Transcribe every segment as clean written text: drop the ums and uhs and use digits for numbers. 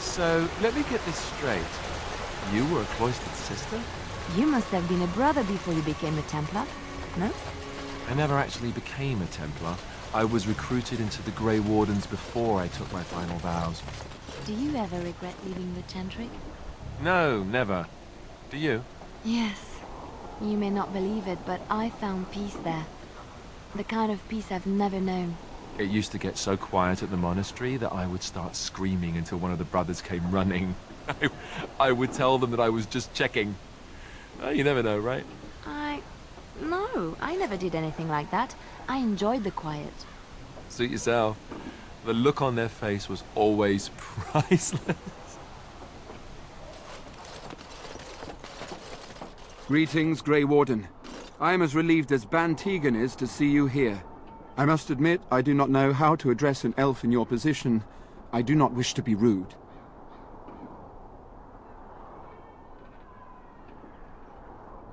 So, let me get this straight. You were a cloistered sister? You must have been a brother before you became a Templar, no? I never actually became a Templar. I was recruited into the Grey Wardens before I took my final vows. Do you ever regret leaving the Chantry? No, never. Do you? Yes. You may not believe it, but I found peace there. The kind of peace I've never known. It used to get so quiet at the monastery that I would start screaming until one of the brothers came running. I would tell them that I was just checking. You never know, right? No, I never did anything like that. I enjoyed the quiet. Suit yourself. The look on their face was always priceless. Greetings, Grey Warden. I am as relieved as Ban Tegan is to see you here. I must admit, I do not know how to address an elf in your position. I do not wish to be rude.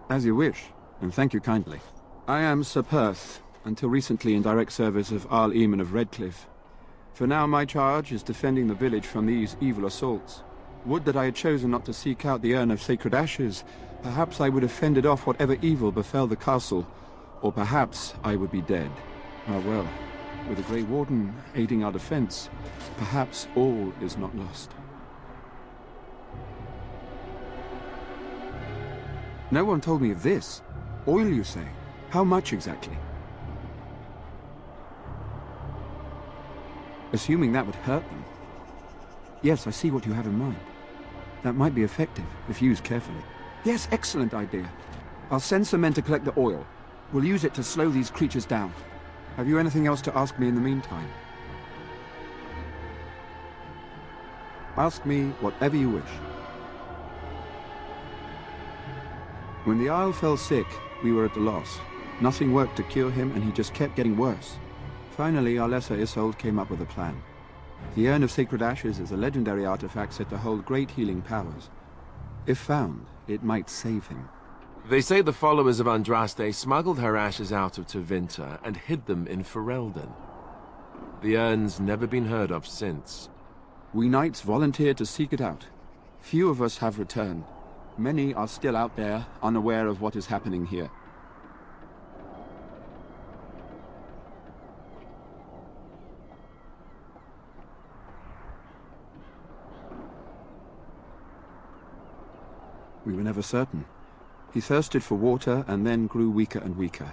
As you wish, and thank you kindly. I am Sir Perth, until recently in direct service of Arl Eamon of Redcliffe. For now my charge is defending the village from these evil assaults. Would that I had chosen not to seek out the urn of sacred ashes. Perhaps I would have fended off whatever evil befell the castle, or perhaps I would be dead. Ah well, with the Grey Warden aiding our defense, perhaps all is not lost. No one told me of this. Oil, you say? How much exactly? Assuming that would hurt them. Yes, I see what you have in mind. That might be effective, if used carefully. Yes, excellent idea. I'll send some men to collect the oil. We'll use it to slow these creatures down. Have you anything else to ask me in the meantime? Ask me whatever you wish. When the Isle fell sick, we were at a loss. Nothing worked to cure him, and he just kept getting worse. Finally, our lesser Isolde came up with a plan. The Urn of Sacred Ashes is a legendary artifact said to hold great healing powers. If found, it might save him. They say the followers of Andraste smuggled her ashes out of Tevinter and hid them in Ferelden. The urn's never been heard of since. We knights volunteered to seek it out. Few of us have returned. Many are still out there, unaware of what is happening here. We were never certain. He thirsted for water and then grew weaker and weaker.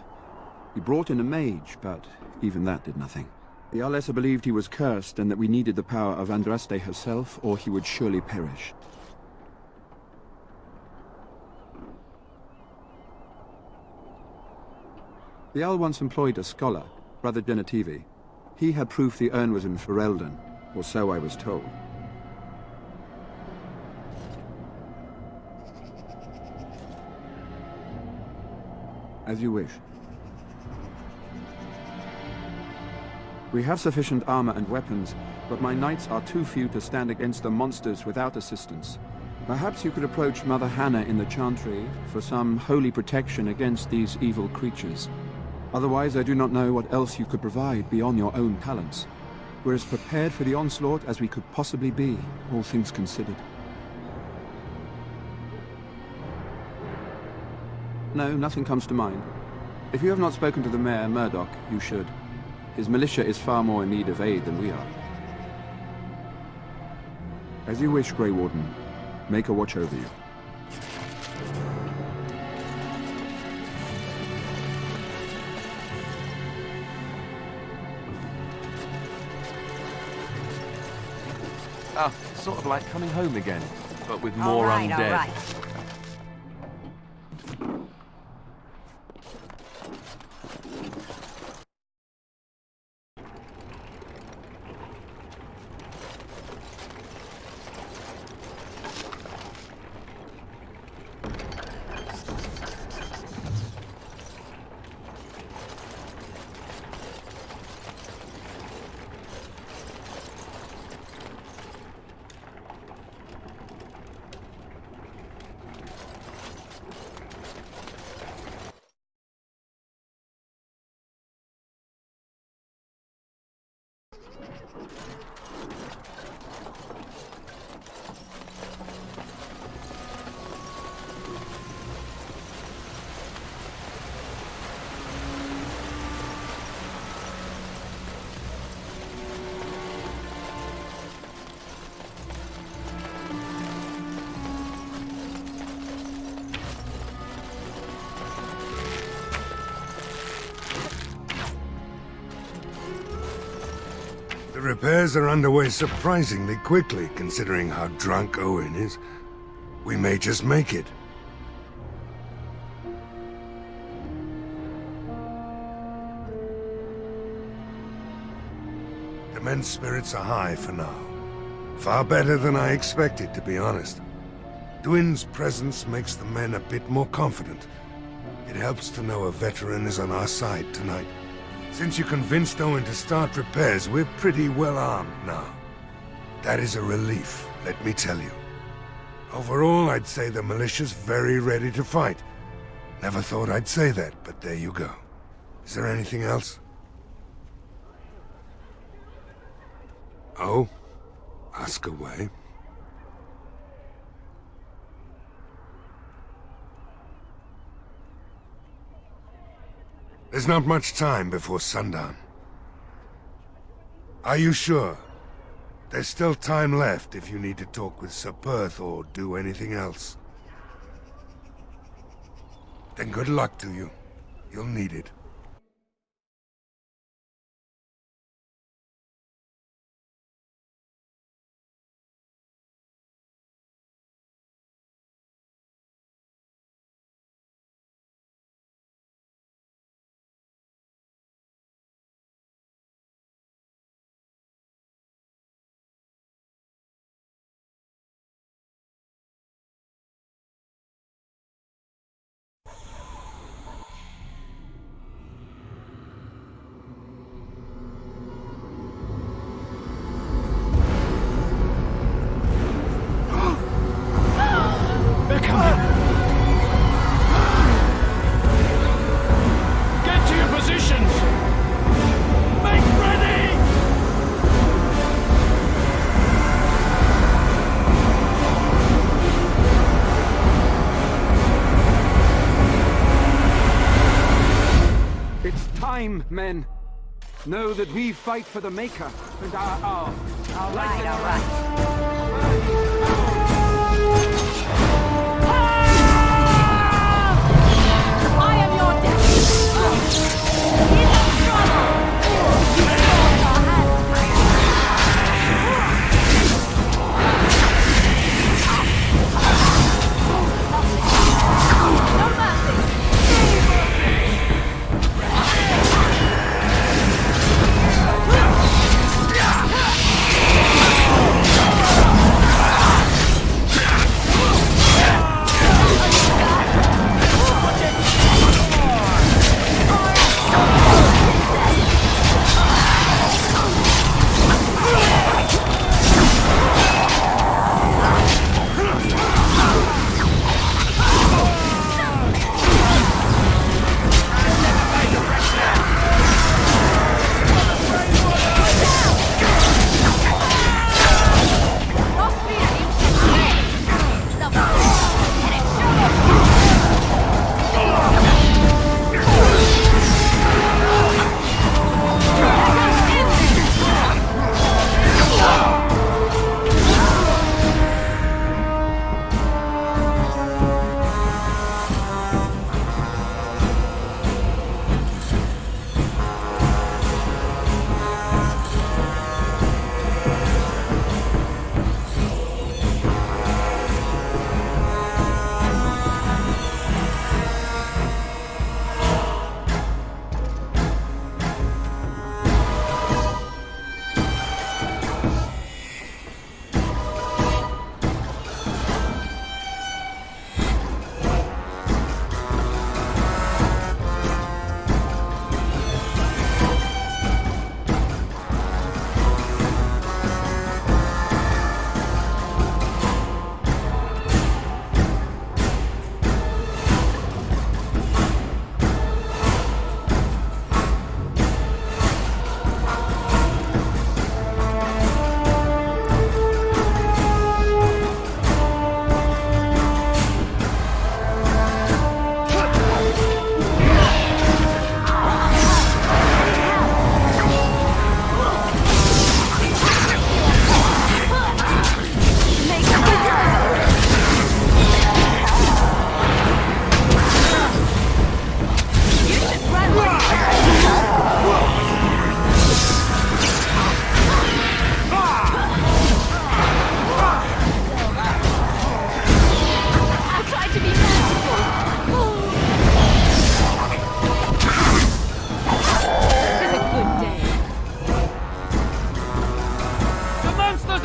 We brought in a mage, but even that did nothing. The Arlessa believed he was cursed and that we needed the power of Andraste herself, or he would surely perish. The Jarl once employed a scholar, Brother Genetivi. He had proof the urn was in Ferelden, or so I was told. As you wish. We have sufficient armor and weapons, but my knights are too few to stand against the monsters without assistance. Perhaps you could approach Mother Hannah in the Chantry for some holy protection against these evil creatures. Otherwise, I do not know what else you could provide beyond your own talents. We're as prepared for the onslaught as we could possibly be, all things considered. No, nothing comes to mind. If you have not spoken to the Mayor, Murdoch, you should. His militia is far more in need of aid than we are. As you wish, Grey Warden. Make a watch over you. Sort of like coming home again, but with more undead. All right. repairs are underway surprisingly quickly, considering how drunk Owen is. We may just make it. The men's spirits are high for now. Far better than I expected, to be honest. Dwin's presence makes the men a bit more confident. It helps to know a veteran is on our side tonight. Since you convinced Owen to start repairs, we're pretty well armed now. That is a relief, let me tell you. Overall, I'd say the militia's very ready to fight. Never thought I'd say that, but there you go. Is there anything else? Oh? Ask away. There's not much time before sundown. Are you sure? There's still time left if you need to talk with Sir Perth or do anything else. Then good luck to you. You'll need it. Get to your positions! Make ready! It's time, men. Know that we fight for the Maker and our arm. All right, all right. I am your destiny. In the struggle, you force our hands. No mercy.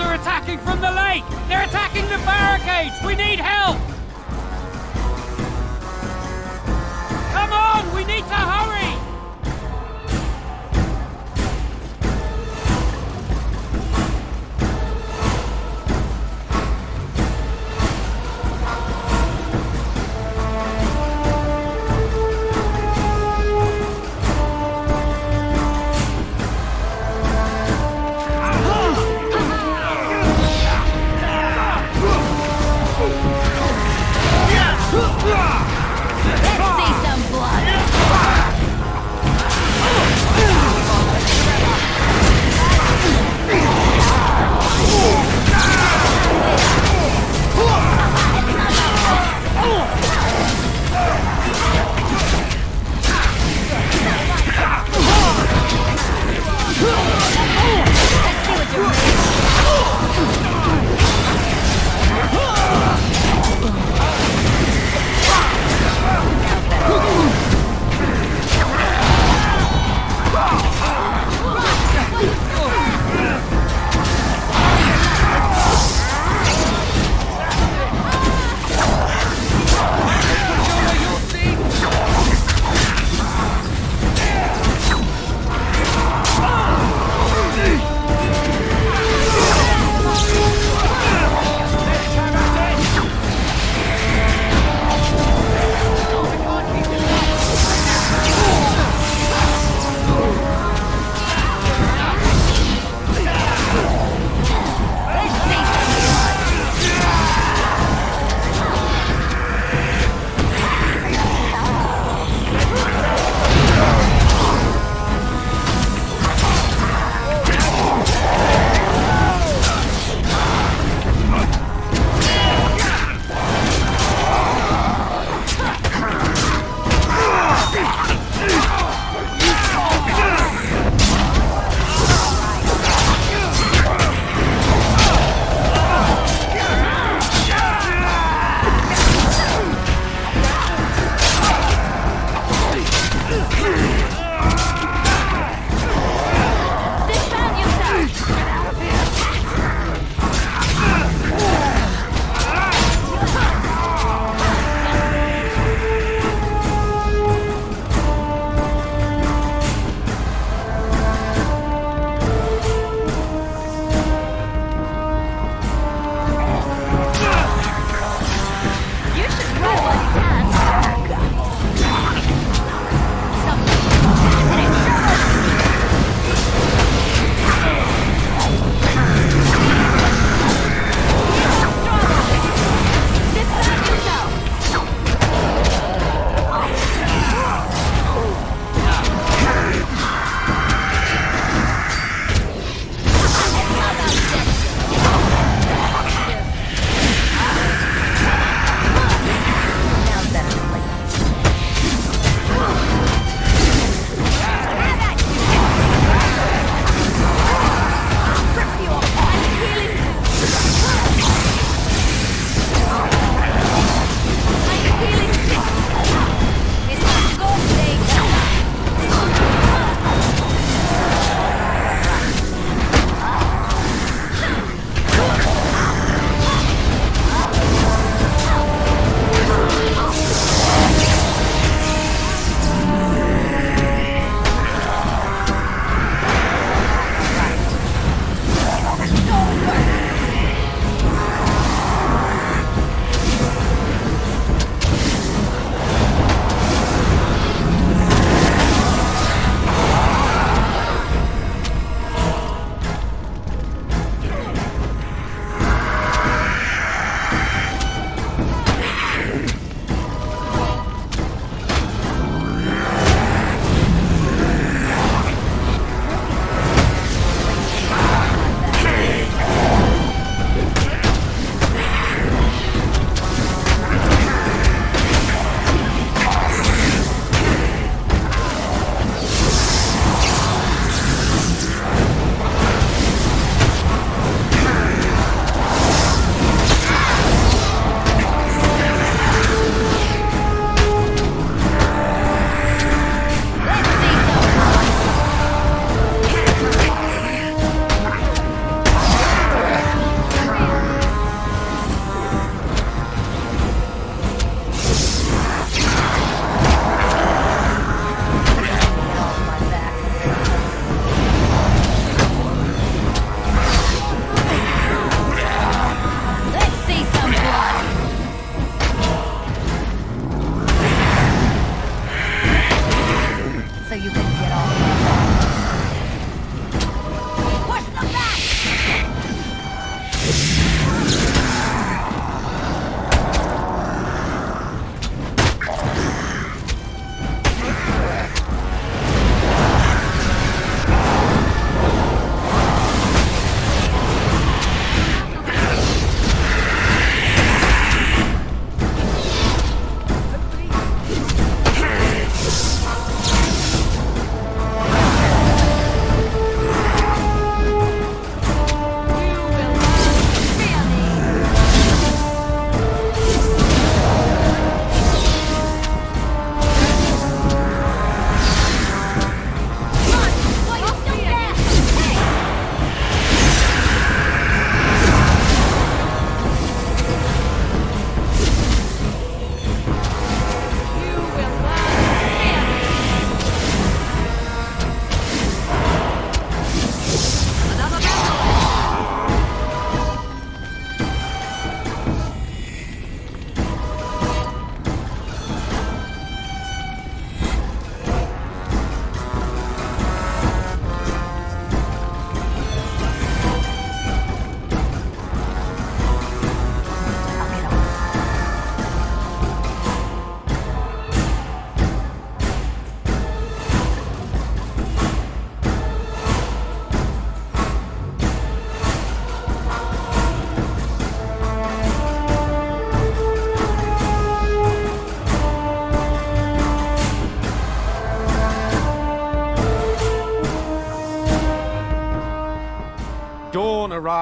are attacking from the lake! They're attacking the barricades! We need help! Come on! We need to hurry! Let's see some blood!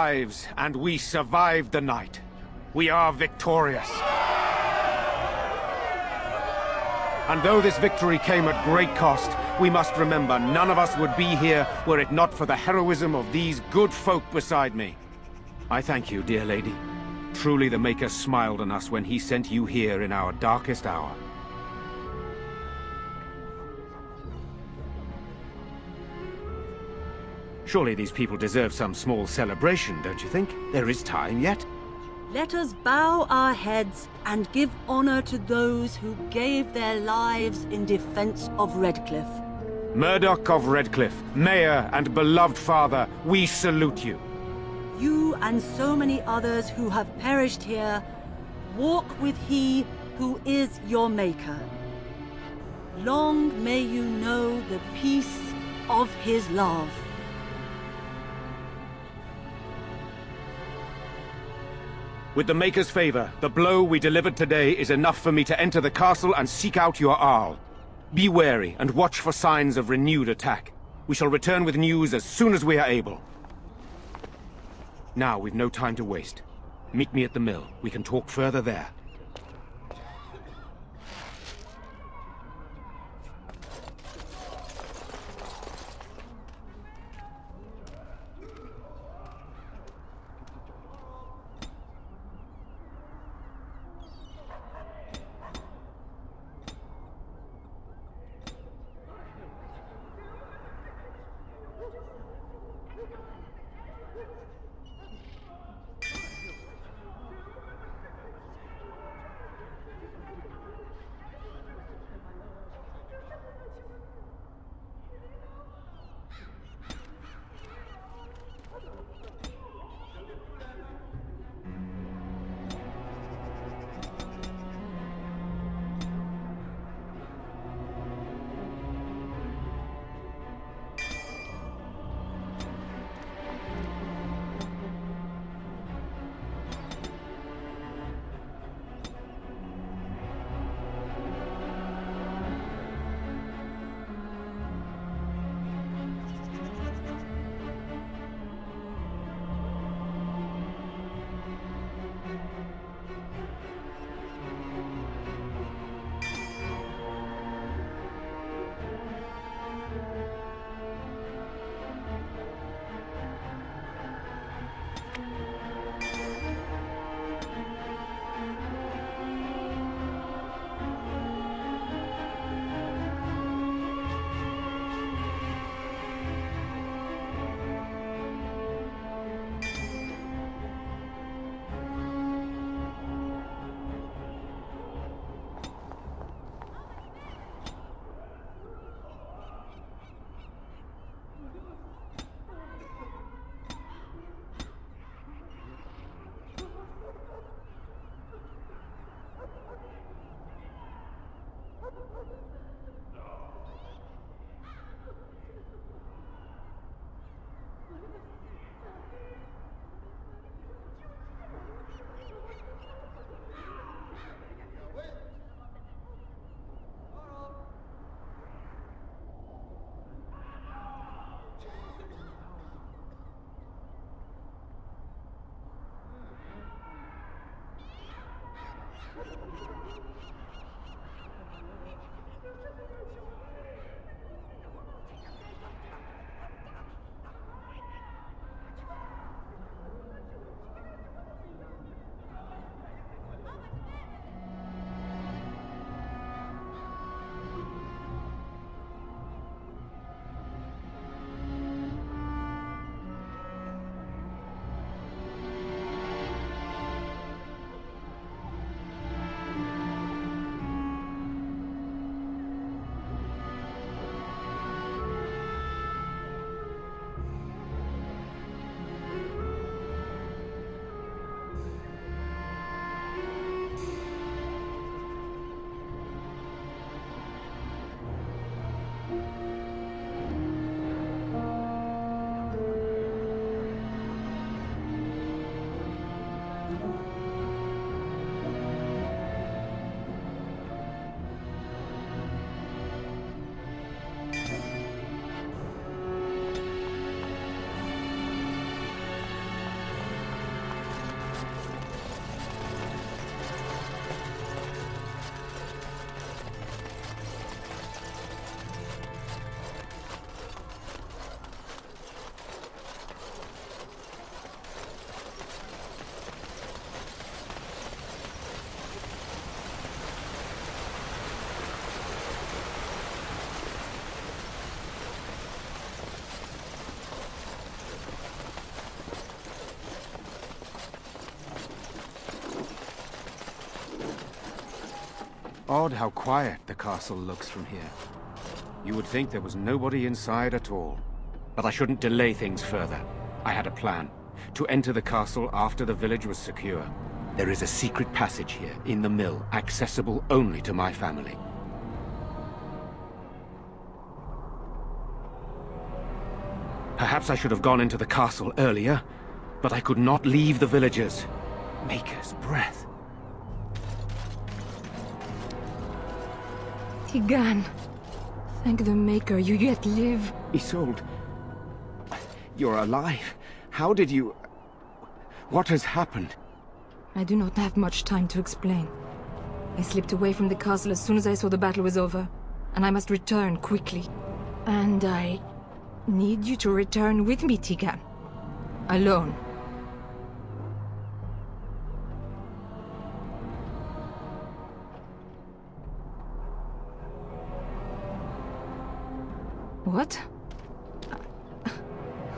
lives, and we survived the night. We are victorious. And though this victory came at great cost, we must remember none of us would be here were it not for the heroism of these good folk beside me. I thank you, dear lady. Truly the Maker smiled on us when he sent you here in our darkest hour. Surely these people deserve some small celebration, don't you think? There is time yet. Let us bow our heads and give honor to those who gave their lives in defense of Redcliffe. Murdoch of Redcliffe, Mayor and beloved father, we salute you. You and so many others who have perished here, walk with he who is your Maker. Long may you know the peace of his love. With the Maker's favor, the blow we delivered today is enough for me to enter the castle and seek out your Arl. Be wary and watch for signs of renewed attack. We shall return with news as soon as we are able. Now we've no time to waste. Meet me at the mill. We can talk further there. Odd how quiet the castle looks from here. You would think there was nobody inside at all. But I shouldn't delay things further. I had a plan. To enter the castle after the village was secure. There is a secret passage here, in the mill, accessible only to my family. Perhaps I should have gone into the castle earlier, but I could not leave the villagers. Maker's breath. Tigan, thank the Maker you yet live. Isolde, you're alive. How did you... What has happened? I do not have much time to explain. I slipped away from the castle as soon as I saw the battle was over, and I must return quickly. And I need you to return with me, Tigan. Alone. What?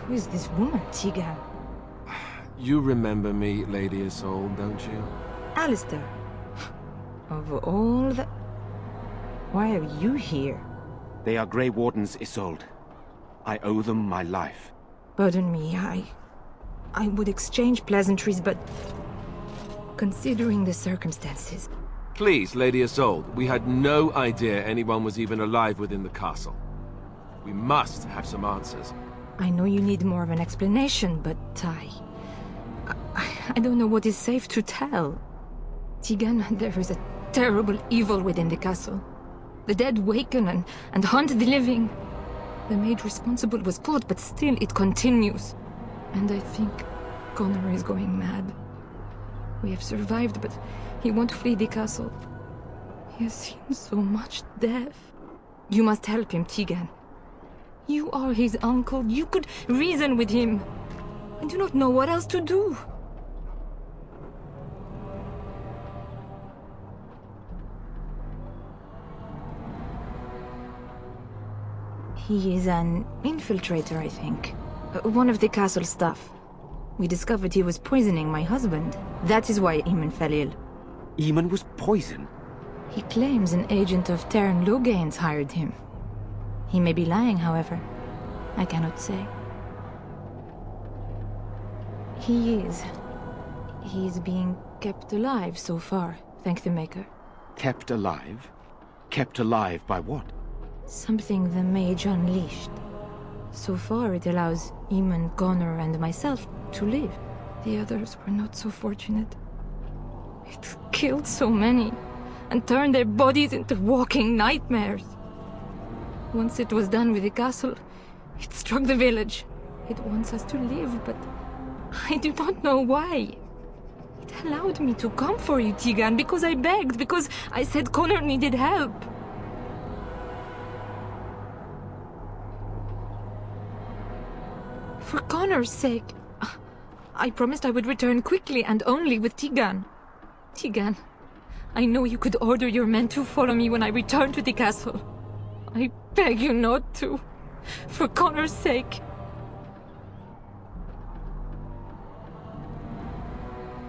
Who is this woman, Tigan? You remember me, Lady Isolde, don't you? Alistair. Of all the... Why are you here? They are Grey Wardens, Isolde. I owe them my life. Pardon me, I would exchange pleasantries, but... Considering the circumstances... Please, Lady Isolde, we had no idea anyone was even alive within the castle. We must have some answers. I know you need more of an explanation, but I don't know what is safe to tell. Tigan, there is a terrible evil within the castle. The dead waken and haunt the living. The Mage responsible was caught, but still it continues. And I think Connor is going mad. We have survived, but he won't flee the castle. He has seen so much death. You must help him, Tigan. You are his uncle. You could reason with him. I do not know what else to do. He is an infiltrator, I think. One of the castle staff. We discovered he was poisoning my husband. That is why Eamon fell ill. Eamon was poisoned? He claims an agent of Terran Logain's hired him. He may be lying, however. I cannot say. He is being kept alive so far, thank the Maker. Kept alive? Kept alive by what? Something the Mage unleashed. So far it allows Eamon, Connor, and myself to live. The others were not so fortunate. It killed so many, and turned their bodies into walking nightmares. Once it was done with the castle, it struck the village. It wants us to live, but I do not know why. It allowed me to come for you, Tigan, because I begged, because I said Connor needed help. For Connor's sake, I promised I would return quickly and only with Tigan. Tigan, I know you could order your men to follow me when I return to the castle. I beg you not to. For Connor's sake.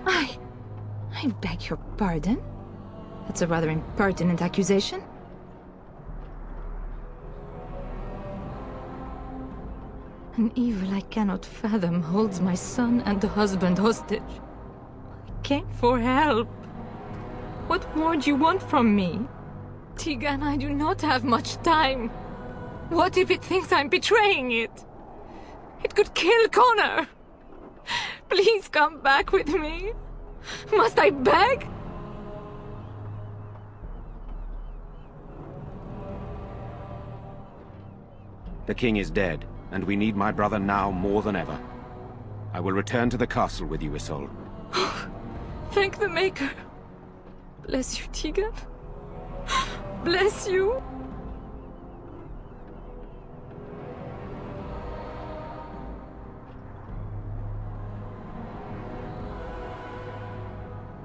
I beg your pardon? That's a rather impertinent accusation. An evil I cannot fathom holds my son and husband hostage. I came for help. What more do you want from me? Tigan, I do not have much time. What if it thinks I'm betraying it? It could kill Connor. Please come back with me. Must I beg? The king is dead, and we need my brother now more than ever. I will return to the castle with you, Isolde. Thank the Maker. Bless you, Tigan. Bless you.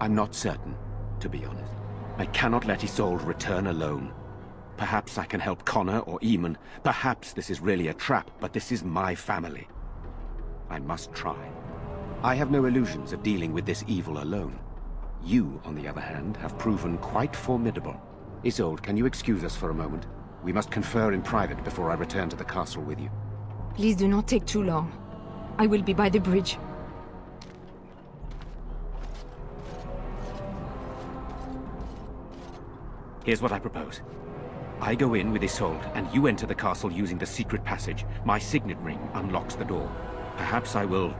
I'm not certain, to be honest. I cannot let Isolde return alone. Perhaps I can help Connor or Eamon. Perhaps this is really a trap, but this is my family. I must try. I have no illusions of dealing with this evil alone. You, on the other hand, have proven quite formidable. Isolde, can you excuse us for a moment? We must confer in private before I return to the castle with you. Please do not take too long. I will be by the bridge. Here's what I propose. I go in with Isolde, and you enter the castle using the secret passage. My signet ring unlocks the door. Perhaps I will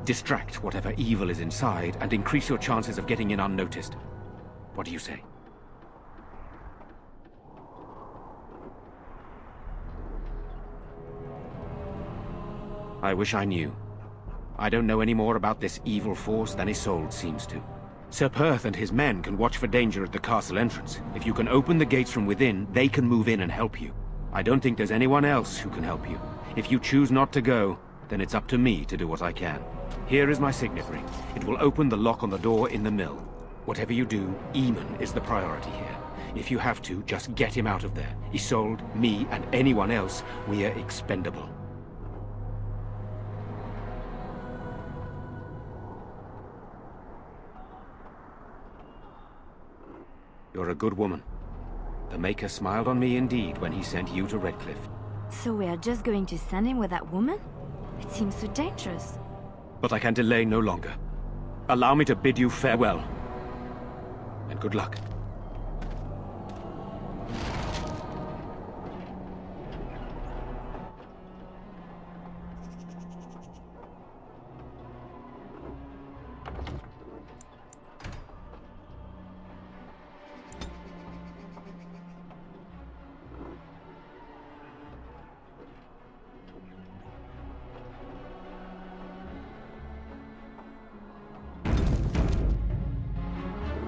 distract whatever evil is inside and increase your chances of getting in unnoticed. What do you say? I wish I knew. I don't know any more about this evil force than Isolde seems to. Sir Perth and his men can watch for danger at the castle entrance. If you can open the gates from within, they can move in and help you. I don't think there's anyone else who can help you. If you choose not to go, then it's up to me to do what I can. Here is my signet ring. It will open the lock on the door in the mill. Whatever you do, Eamon is the priority here. If you have to, just get him out of there. Isolde, me, and anyone else, we are expendable. You're a good woman. The Maker smiled on me indeed when he sent you to Redcliffe. So we are just going to send him with that woman? It seems so dangerous. But I can delay no longer. Allow me to bid you farewell. And good luck.